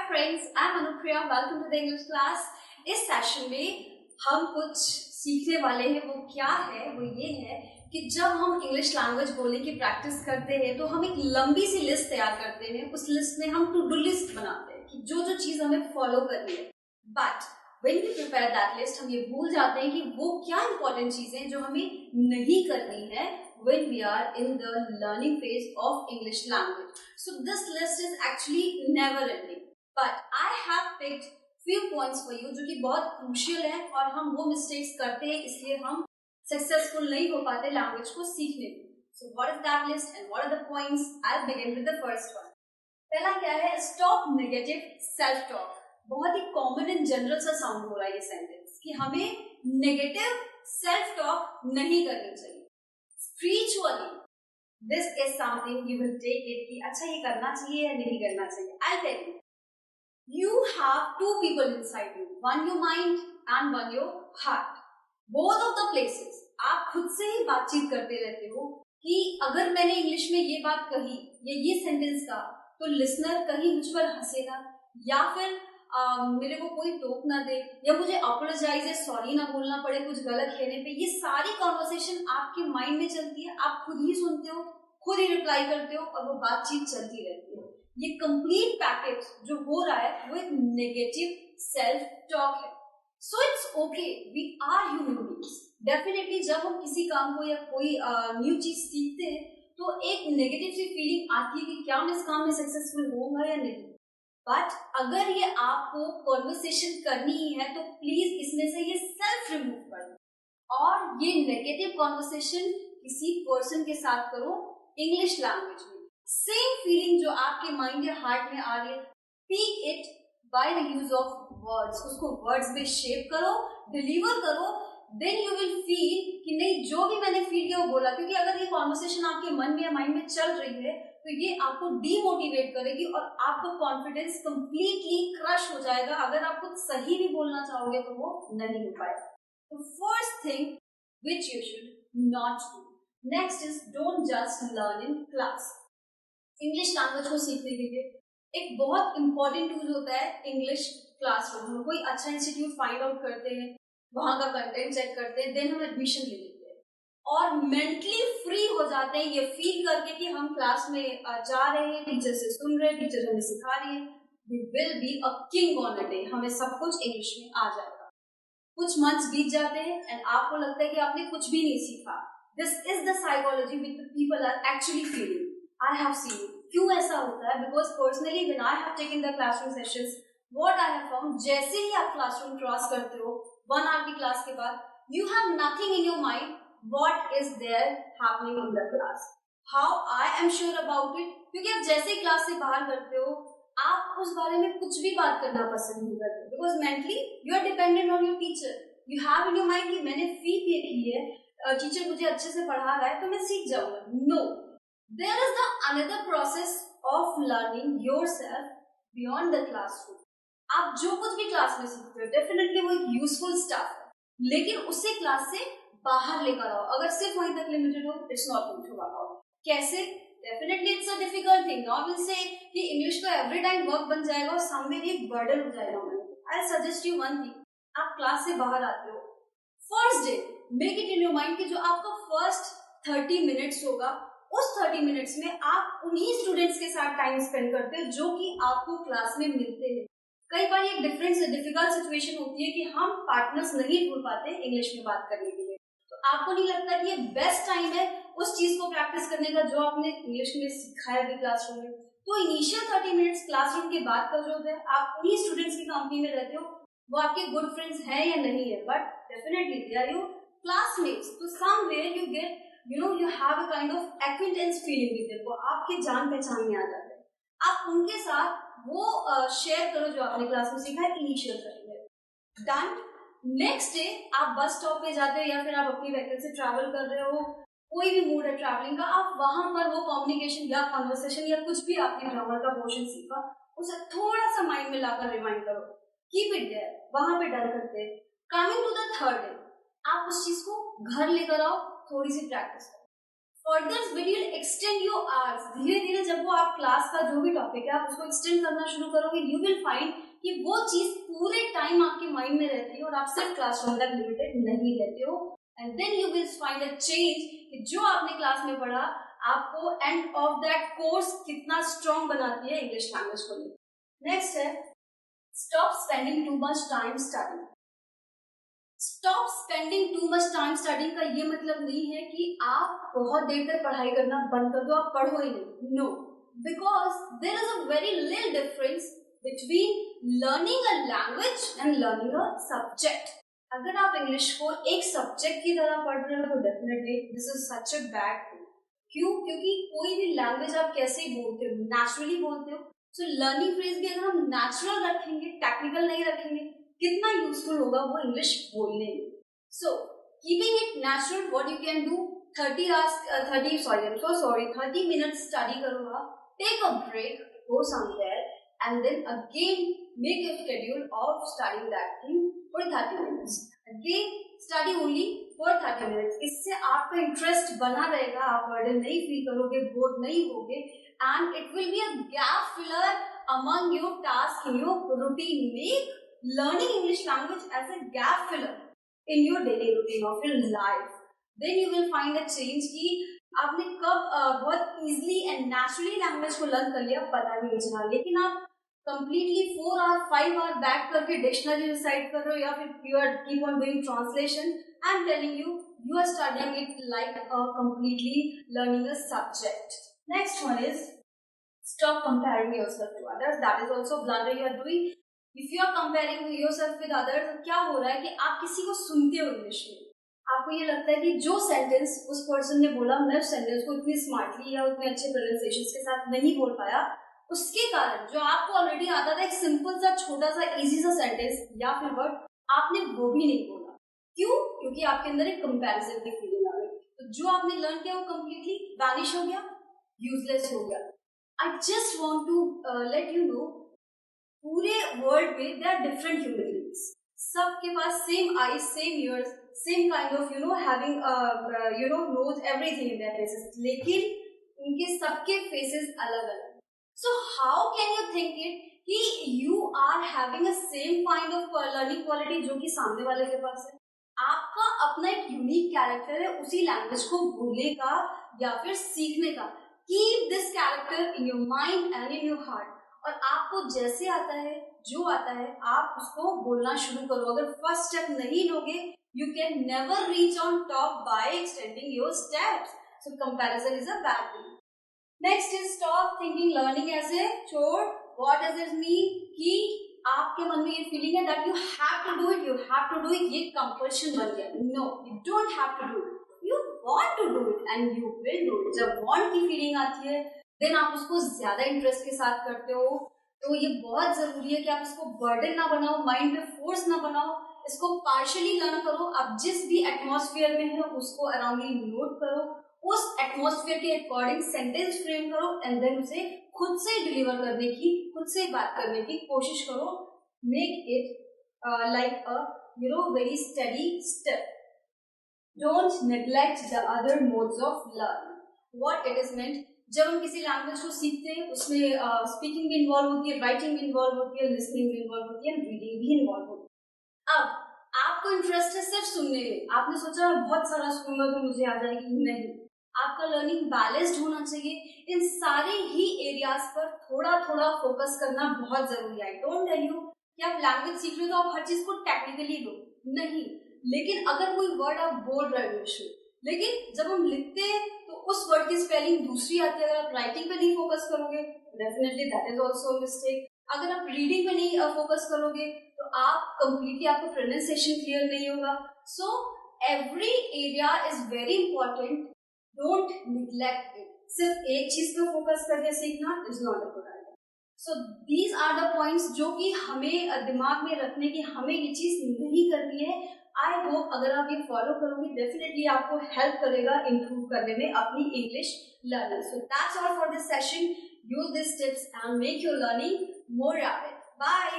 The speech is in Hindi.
friends, I'm Anupriya. Welcome to the English class. इस सेशन में हम कुछ सीखने वाले हैं. वो क्या है? वो ये है कि जब हम इंग्लिश लैंग्वेज बोलने की प्रैक्टिस करते हैं तो हम एक लंबी सी लिस्ट तैयार करते हैं. उस लिस्ट में हम टू डू लिस्ट बनाते हैं कि जो जो चीज हमें फॉलो करनी है. But when we prepare that list, हम ये भूल जाते हैं कि वो क्या इंपॉर्टेंट चीजें जो हमें नहीं करनी है when we are in the learning phase of English language. So this list is actually never ending. But I have picked few points for you जो कि बहुत crucial है और हम वो mistakes करते हैं इसलिए हम successful नहीं हो पाते language को सीखने में. So what is that list and what are the points? I'll begin with the first one. पहला क्या है? Stop negative self-talk. बहुत ही कॉमन एंड जनरल सा साउंड हो रहा है ये सेंटेंस कि हमें नेगेटिव सेल्फ टॉक नहीं करनी चाहिए. Spiritually this is something you will take it कि अच्छा ये करना चाहिए या नहीं करना चाहिए. I tell you have two people inside you, one your mind and one your heart. Both of the places आप खुद से ही बातचीत करते रहते हो कि अगर मैंने इंग्लिश में ये बात कही या ये सेंटेंस कहा तो लिसनर कहीं मुझ पर हंसेगा या फिर मेरे को कोई टोक ना दे या मुझे अपोलोजाइज या सॉरी ना बोलना पड़े कुछ गलत कहने पे. ये सारी कॉन्वर्सेशन आपके माइंड में चलती है, आप खुद ही सुनते हो, खुद ही रिप्लाई करते हो और वो बातचीत चलती रहती है. ये कंप्लीट पैकेज जो हो रहा है वो एक नेगेटिव सेल्फ टॉक है. So it's okay, we are human beings. Definitely जब हम किसी काम को या कोई न्यू चीज सीखते हैं तो एक नेगेटिव सी फीलिंग आती है कि क्या मैं इस काम में सक्सेसफुल होऊंगा या नहीं. बट अगर ये आपको कॉन्वर्सेशन करनी ही है तो प्लीज इसमें से ये सेल्फ रिमूव कर दो और ये नेगेटिव कॉन्वर्सेशन किसी पर्सन के साथ करो इंग्लिश लैंग्वेज में. सेम फीलिंग जो आपके माइंड या हार्ट में आ रही है, speak it by the use of words. उसको वर्ड्स में शेप करो, डिलीवर करो. देन यू विल फील कि नहीं, जो भी मैंने फील किया वो बोला. क्योंकि अगर ये कॉन्वर्सेशन आपके मन में या माइंड में चल रही है तो ये आपको डीमोटिवेट करेगी और आपका कॉन्फिडेंस कंप्लीटली क्रश हो जाएगा. अगर आप कुछ सही भी बोलना चाहोगे तो वो नहीं हो पाएगा. तो first thing which you should not do. Next is don't just learn in class. English language को सीखने के लिए एक बहुत इंपॉर्टेंट टूल होता है इंग्लिश क्लासरूम. हम कोई अच्छा इंस्टीट्यूट फाइंड आउट करते हैं, वहां का कंटेंट चेक करते हैं, देन हम एडमिशन ले लेते हैं और मेंटली फ्री हो जाते हैं ये फील करके कि हम क्लास में जा रहे हैं, टीचर से सुन रहे हैं, टीचर हमें सिखा रही है. We will be a king on a day. हमें सब कुछ इंग्लिश में आ जाएगा. कुछ मंथ्स बीत जाते हैं एंड आपको लगता है कि आपने कुछ भी नहीं सीखा. This is the psychology which the people are actually feeling. I have seen. क्यों ऐसा होता है? Because personally when I have taken the classroom sessions, what I have found, जैसे ही आप क्लासरूम क्रॉस करते हो 1 आवर की क्लास के बाद, you have nothing in your mind what is there happening in the class. How I am sure about it, क्योंकि आप जैसे ही क्लास से बाहर करते हो आप उस बारे में कुछ भी बात करना पसंद नहीं करते. Because mentally you are dependent on your teacher. You have in your mind कि मैंने फी पे की है, टीचर मुझे अच्छे से पढ़ा रहा है तो मैं सीख जाऊंगा. No, there is the another process of learning yourself beyond the classroom. आप जो कुछ भी क्लास में सीखते हो डेफिनेटली वो एक यूजफुल स्टफ है, लेकिन उससे क्लास से बाहर लेकर आओ. अगर सिर्फ वहीं तक लिमिटेड हो, it's not going to work out. कैसे? Definitely it's a difficult thing. Not will say कि इंग्लिश तो एवरी टाइम वर्क बन जाएगा और सामने भी एक बर्डन हो जाएगा. I suggest you one thing. आप क्लास से बाहर आते हो, first day make it in your mind कि जो आपका फर्स्ट 30 मिनट्स होगा उस 30 मिनट्स में आप उन्हीं स्टूडेंट्स के साथ टाइम स्पेंड करते हो जो कि आपको क्लास में मिलते हैं. कई बार एक डिफिकल्ट सिचुएशन होती है कि हम पार्टनर्स नहीं ढूंढ पाते इंग्लिश में बात करने के लिए. तो आपको नहीं लगता कि ये बेस्ट टाइम है उस चीज को प्रैक्टिस करने का जो आपने इंग्लिश में सिखाया भी क्लासरूम में. तो इनिशियल 30 मिनट्स क्लासरूम के बाद का जो है आप उन्हीं स्टूडेंट्स की कंपनी में रहते हो. वो आपके गुड फ्रेंड्स हैं या नहीं है, but definitely they are your classmates. तो somewhere you get you have a kind of acquaintance feeling with them. वो आपके जान पहचान में आ जाते हैं. आप उनके साथ वो शेयर करो जो आपने क्लास में सीखा है इनिशियल करके. डन. नेक्स्ट डे आप बस स्टॉप पे जाते हो या फिर आप अपनी व्हीकल से ट्रैवल कर रहे हो, कोई भी मूड है ट्रैवलिंग का, आप वहां पर वो कम्युनिकेशन या कन्वर्सेशन या कुछ भी आपने ग्रामर का पोर्शन सीखा उसे थोड़ा सा माइंड में लाकर रिमाइंड करो. Keep it there. वहां पे डन करते हैं. Coming to the third day, आप उस चीज को घर लेकर आओ, थोड़ी सी प्रैक्टिस करो. Further when you extend your hours, धीरे धीरे जब वो आप क्लास का जो भी टॉपिक है आप उसको एक्सटेंड करना शुरू करोगे, यू विल फाइंड कि वो चीज पूरे टाइम आपके माइंड में रहती है और आप सिर्फ क्लासरूम तक लिमिटेड नहीं रहते हो. And then you will find a change कि जो आपने क्लास में पढ़ा आपको एंड ऑफ दैट कोर्स कितना स्ट्रॉन्ग बनाती है इंग्लिश लैंग्वेज को लेकर. नेक्स्ट है stop spending too much time studying. Stop spending too much time studying का ये मतलब नहीं है कि आप बहुत देर तक पढ़ाई करना बंद कर दो, आप पढ़ो ही नहीं. No, because there is a very little difference between learning a language and learning a subject. अगर आप इंग्लिश को एक सब्जेक्ट की तरह पढ़ रहे हो तो definitely this is such a bad thing. क्यों? क्योंकि कोई भी लैंग्वेज आप कैसे बोलते हो, नेचुरली बोलते हो. सो लर्निंग फ्रेज भी अगर हम नेचुरल रखेंगे, टेक्निकल नहीं रखेंगे, कितना यूजफुल होगा वो इंग्लिश बोलने में. So keeping it natural, what you can do, 30 minutes study करो आप, take a break, go somewhere and then again make your schedule of studying that thing for 30 minutes. Again study only for 30 minutes. इससे आपका इंटरेस्ट बना रहेगा, आप बर्डन नहीं फील करोगे, बोर नहीं होगे, and it will be a gap filler among your task in your routine. Make learning English language as a gap filler in your daily routine of your life. Then you will find a change कि आपने कब बहुत easily and naturally language को learn कर लिया पता नहीं चला, लेकिन आप completely 4 hour 5 hour बैठ करके dictionary recite कर रहे हो या फिर you are keep on doing translation. I'm telling you, you are studying it like a completely learning a subject. Next one is stop comparing yourself to others. That is also blunder you are doing. If you are comparing yourself with others, तो क्या हो रहा है कि आप किसी को सुनते हो इंग्लिश में, आपको ये लगता है कि जो सेंटेंस उस पर्सन ने बोला मैं उस सेंटेंस को इतनी स्मार्टली या उतने अच्छे प्रोनाउंसिएशन के साथ नहीं बोल पाया, उसके कारण जो आपको ऑलरेडी आता था एक सिंपल सा छोटा सा इजी सा सेंटेंस या फिर वर्ड, आपने वो भी नहीं बोला. क्यों? क्योंकि आपके अंदर एक कंपैरिजन की फीलिंग आ गई. तो जो आपने लर्न किया वो कंप्लीटली वैनिश हो गया, यूजलेस हो गया. I just want to let you know, पूरे वर्ल्ड में there are different human beings. सबके पास same eyes, same ears, same kind of having nose, everything in their faces, लेकिन उनके सबके फेसेस अलग अलग. So how can you think it कि you are having a same kind of learning quality जो कि सामने वाले के पास है. आपका अपना एक यूनिक कैरेक्टर है उसी लैंग्वेज को बोलने का या फिर सीखने का. Keep this character in your mind and in your heart. और आपको जैसे आता है, जो आता है, आप उसको बोलना शुरू करो. अगर फर्स्ट स्टेप नहीं लोगे, you can never reach on top by extending your steps. So comparison is a bad thing. Next is stop thinking learning as a chore. What does it mean? कि आपके मन में ये फीलिंग है that you have to do it, you have to do it, ये कंपल्शन बन गया. No, you don't have to do it, you want to do it and you will do it. जब वांट की फीलिंग आती है देन आप उसको ज्यादा इंटरेस्ट के साथ करते हो. तो ये बहुत जरूरी है कि आप इसको बर्डन ना बनाओ, माइंड पे फोर्स ना बनाओ, इसको पार्शियली लर्न करो. आप जिस भी एटमॉस्फेयर में है उसको अराउंडली नोट करो, उस एटमॉस्फेयर के अकॉर्डिंग सेंटेंस फ्रेम करो एंड देन उसे खुद से डिलीवर करने की, खुद से बात करने की कोशिश करो. Make it like a very study step. Don't neglect the other modes of learning. What it is meant, जब हम किसी लैंग्वेज को सीखते हैं उसमें स्पीकिंग भी इन्वॉल्व होती है, राइटिंग भी इन्वॉल्व होती है, लिसनिंग भी इन्वॉल्व होती है, रीडिंग भी इन्वॉल्व होती है. अब आपको इंटरेस्ट है सिर्फ सुनने में, आपने सोचा बहुत सारा सुनूंगा तो मुझे आ जाएगी, नहीं. आपका लर्निंग बैलेंस्ड होना चाहिए. इन सारे ही एरियाज पर थोड़ा थोड़ा फोकस करना बहुत जरूरी है. आई डोंट टेल यू कि आप लैंग्वेज सीख रहे हो तो आप हर चीज को टेक्निकली लो, नहीं. लेकिन अगर कोई वर्ड आप बोल रहे हो इंग्लिश में, लेकिन जब हम लिखते हैं तो उस वर्ड की स्पेलिंग दूसरी आती है. अगर आप राइटिंग पे नहीं फोकस करोगे definitely that is also mistake. अगर आप रीडिंग पे नहीं फोकस करोगे तो आप कंप्लीटली, आपको प्रोनाउंसिएशन क्लियर नहीं होगा. So every area is very important. Don't neglect it. सिर्फ एक चीज पे फोकस करके सीखना is not a good idea. So these are the points जो कि हमें दिमाग में रखने की, हमें ये चीज नहीं करनी है. आई होप अगर आप ये फॉलो करोगे डेफिनेटली आपको हेल्प करेगा इम्प्रूव करने में अपनी English learning. So that's all for this session. Use this tips and make your learning more rapid. Bye.